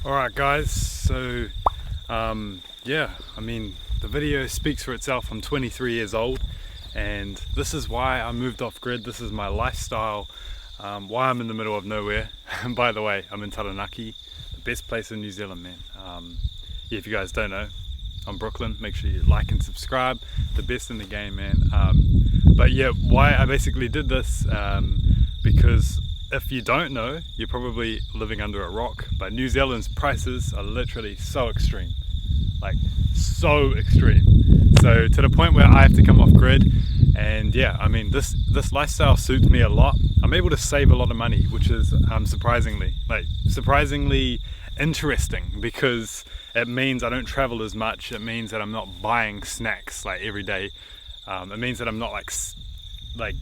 Alright guys, so yeah, I mean the video speaks for itself. I'm 23 years old and this is why I moved off grid. This is my lifestyle, why I'm in the middle of nowhere. And by the way, I'm in Taranaki, the best place in New Zealand, man. Yeah, if you guys don't know, I'm Brooklyn. Make sure you like and subscribe. The best in the game, man. But yeah, why I basically did this, because if you don't know, you're probably living under a rock, but New Zealand's prices are literally so extreme, like so extreme. So to the point where I have to come off grid, and yeah, I mean this lifestyle suits me a lot. I'm able to save a lot of money, which is surprisingly interesting, because it means I don't travel as much. It means that I'm not buying snacks like every day. It means that I'm not like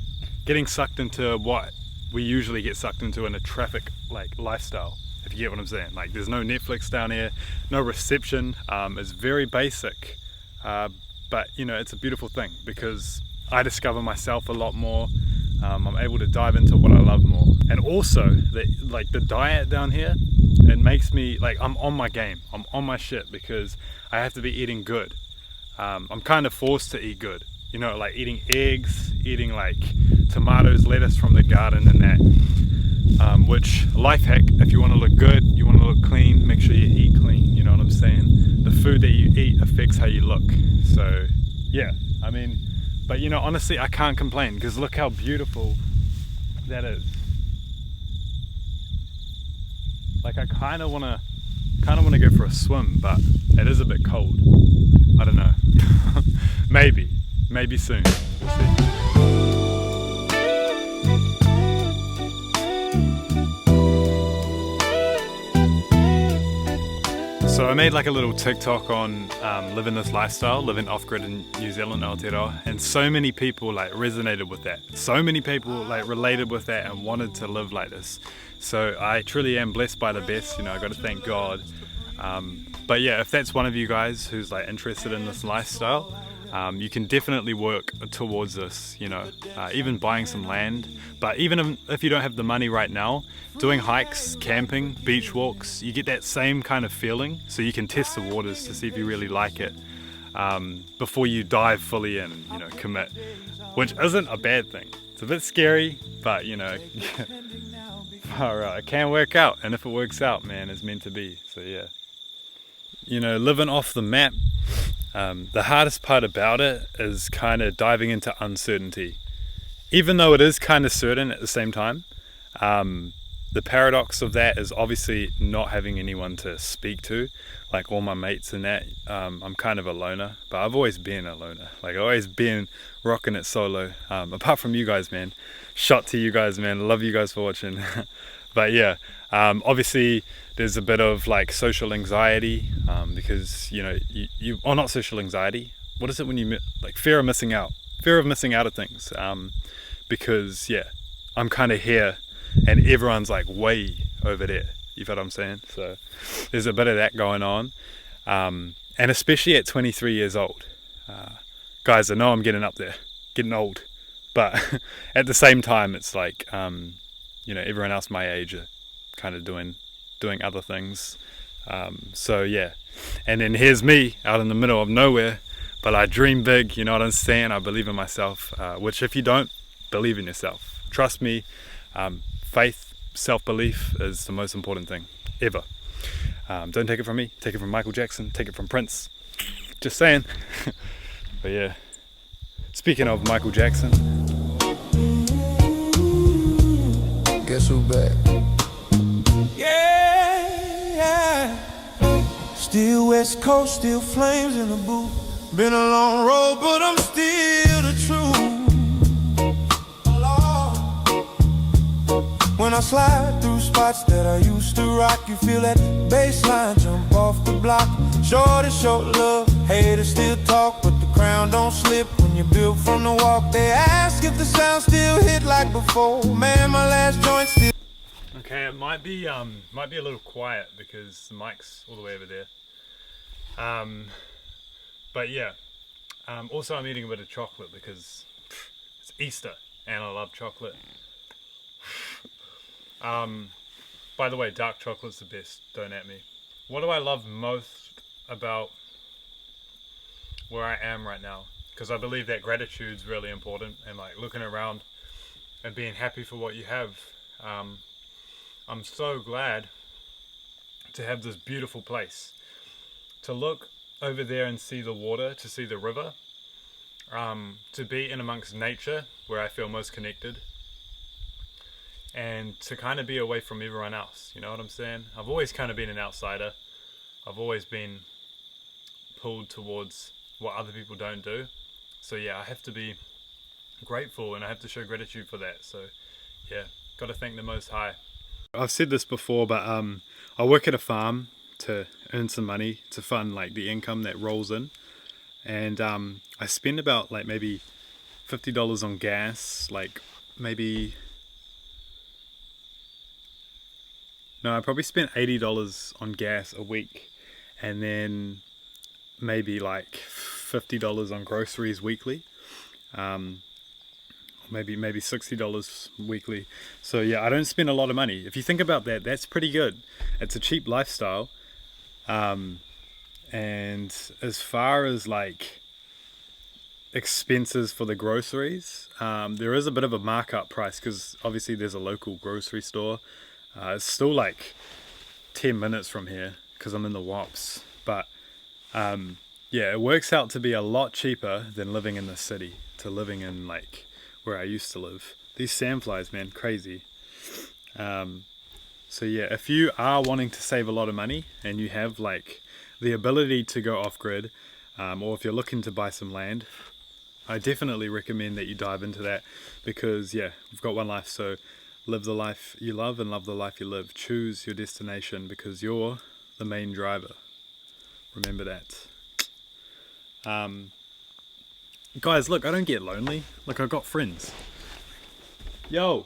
getting sucked into what we usually get sucked into in a traffic like lifestyle, if you get what I'm saying. Like there's no Netflix down here, no reception. It's very basic, but you know, it's a beautiful thing because I discover myself a lot more. I'm able to dive into what I love more, and also the diet down here, it makes me like I'm on my game, I'm on my shit, because I have to be eating good. I'm kind of forced to eat good, you know, like eating eggs, eating like tomatoes, lettuce from the garden and that, which life hack, if you want to look good, you want to look clean, make sure you eat clean, you know what I'm saying? The food that you eat affects how you look. So yeah, I mean, but you know, honestly, I can't complain because look how beautiful that is. Like I kind of want to go for a swim, but it is a bit cold. I don't know. maybe soon, we'll see. So I made like a little TikTok on living this lifestyle, living off-grid in New Zealand, Aotearoa, and so many people like resonated with that. So many people like related with that and wanted to live like this. So I truly am blessed by the best, you know, I got to thank God. But yeah, if that's one of you guys who's like interested in this lifestyle, you can definitely work towards this, you know, even buying some land. But even if you don't have the money right now, doing hikes, camping, beach walks, you get that same kind of feeling. So you can test the waters to see if you really like it, before you dive fully in and, you know, commit, which isn't a bad thing. It's a bit scary, but you know, it can work out. And if it works out, man, it's meant to be. So yeah, you know, living off the map, the hardest part about it is kind of diving into uncertainty, even though it is kind of certain at the same time. The paradox of that is obviously not having anyone to speak to, like all my mates and that. I'm kind of a loner, but I've always been a loner. Like I've always been rocking it solo. Apart from you guys, man. Shot to you guys, man. Love you guys for watching. But yeah, obviously there's a bit of like social anxiety, because you know not social anxiety. What is it when you like fear of missing out? Fear of missing out of things. Because yeah, I'm kind of here and everyone's like way over there. You know what I'm saying? So there's a bit of that going on, and especially at 23 years old, guys. I know I'm getting up there, getting old, but at the same time, it's like you know, everyone else my age are kind of doing other things. So yeah, and then here's me out in the middle of nowhere, but I dream big. You know what I'm saying? I believe in myself. Which if you don't believe in yourself, trust me. Faith, self-belief is the most important thing ever. Don't take it from me, take it from Michael Jackson, take it from Prince. Just saying. But yeah, speaking of Michael Jackson, guess who back? Yeah. Still West Coast, still flames in the booth. Been a long road, but I'm still the truth. When I slide through spots that I used to rock, you feel that baseline jump off the block. Shorty show love, haters still talk, but the crown don't slip when you're built from the walk. They ask if the sound still hit like before. Man, my last joint still. okay, it might be a little quiet because the mic's all the way over there. But yeah, also I'm eating a bit of chocolate because it's Easter and I love chocolate. By the way, dark chocolate's the best, don't at me. what do I love most about where I am right now? Because I believe that gratitude's really important, and like looking around and being happy for what you have. I'm so glad to have this beautiful place, to look over there and see the water, to see the river, to be in amongst nature where I feel most connected, and to kind of be away from everyone else. You know what I'm saying? I've always kind of been an outsider. I've always been pulled towards what other people don't do. So yeah, I have to be grateful and I have to show gratitude for that. So yeah, got to thank the Most High. I've said this before, but I work at a farm to earn some money to fund like the income that rolls in, and I spend about like maybe $50 on gas, like maybe no, I probably spent $80 on gas a week, and then maybe like $50 on groceries weekly, maybe $60 weekly. So yeah, I don't spend a lot of money. If you think about that, that's pretty good. It's a cheap lifestyle. And as far as like expenses for the groceries, there is a bit of a markup price because obviously there's a local grocery store. It's still like 10 minutes from here because I'm in the Wops, but yeah, it works out to be a lot cheaper than living in the city, to living in like where I used to live. These sandflies, man, crazy. So yeah, if you are wanting to save a lot of money and you have like the ability to go off grid, or if you're looking to buy some land, I definitely recommend that you dive into that, because yeah, we've got one life, so live the life you love and love the life you live. Choose your destination because you're the main driver. Remember that. Guys, look, I don't get lonely. Like, I've got friends. Yo!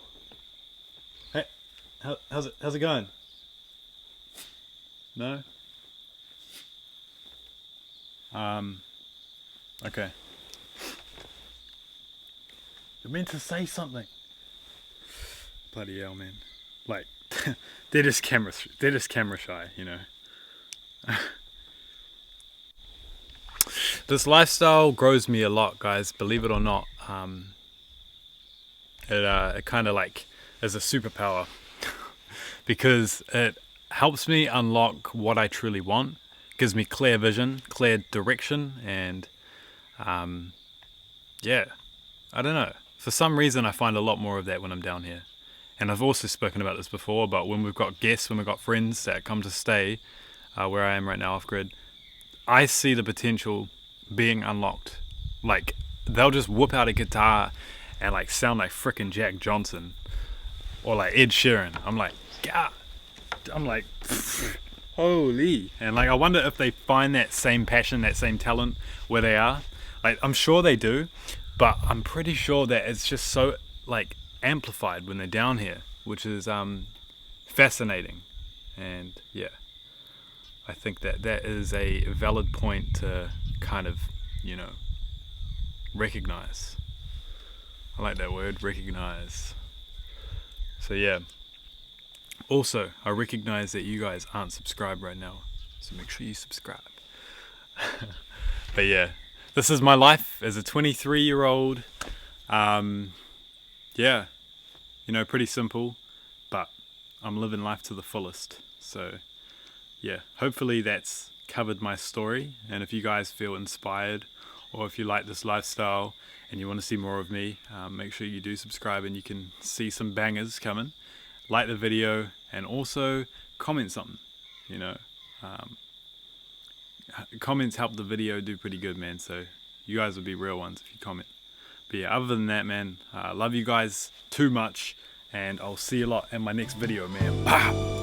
Hey, how's it going? No? Okay. You're meant to say something. Bloody hell, man. Like, they're just camera shy, you know. This lifestyle grows me a lot, guys, believe it or not. It kind of like is a superpower because it helps me unlock what I truly want, gives me clear vision, clear direction, and yeah, I don't know. For some reason, I find a lot more of that when I'm down here. And I've also spoken about this before, but when we've got guests, when we've got friends that come to stay where I am right now off grid, I see the potential being unlocked. Like, they'll just whip out a guitar and like sound like frickin' Jack Johnson or like Ed Sheeran. I'm like, God. I'm like, holy. And like, I wonder if they find that same passion, that same talent where they are. Like, I'm sure they do, but I'm pretty sure that it's just so like amplified when they're down here, which is fascinating. And yeah, I think that is a valid point to kind of, you know, recognize. I like that word, recognize. So yeah, also I recognize that you guys aren't subscribed right now, so make sure you subscribe. But yeah, this is my life as a 23-year-old. Yeah, you know, pretty simple, but I'm living life to the fullest. So yeah, hopefully that's covered my story. And if you guys feel inspired, or if you like this lifestyle and you want to see more of me, make sure you do subscribe and you can see some bangers coming. Like the video and also comment something, you know. Comments help the video do pretty good, man, so you guys will be real ones if you comment. But yeah, other than that, man, love you guys too much, and I'll see you a lot in my next video, man. Pow!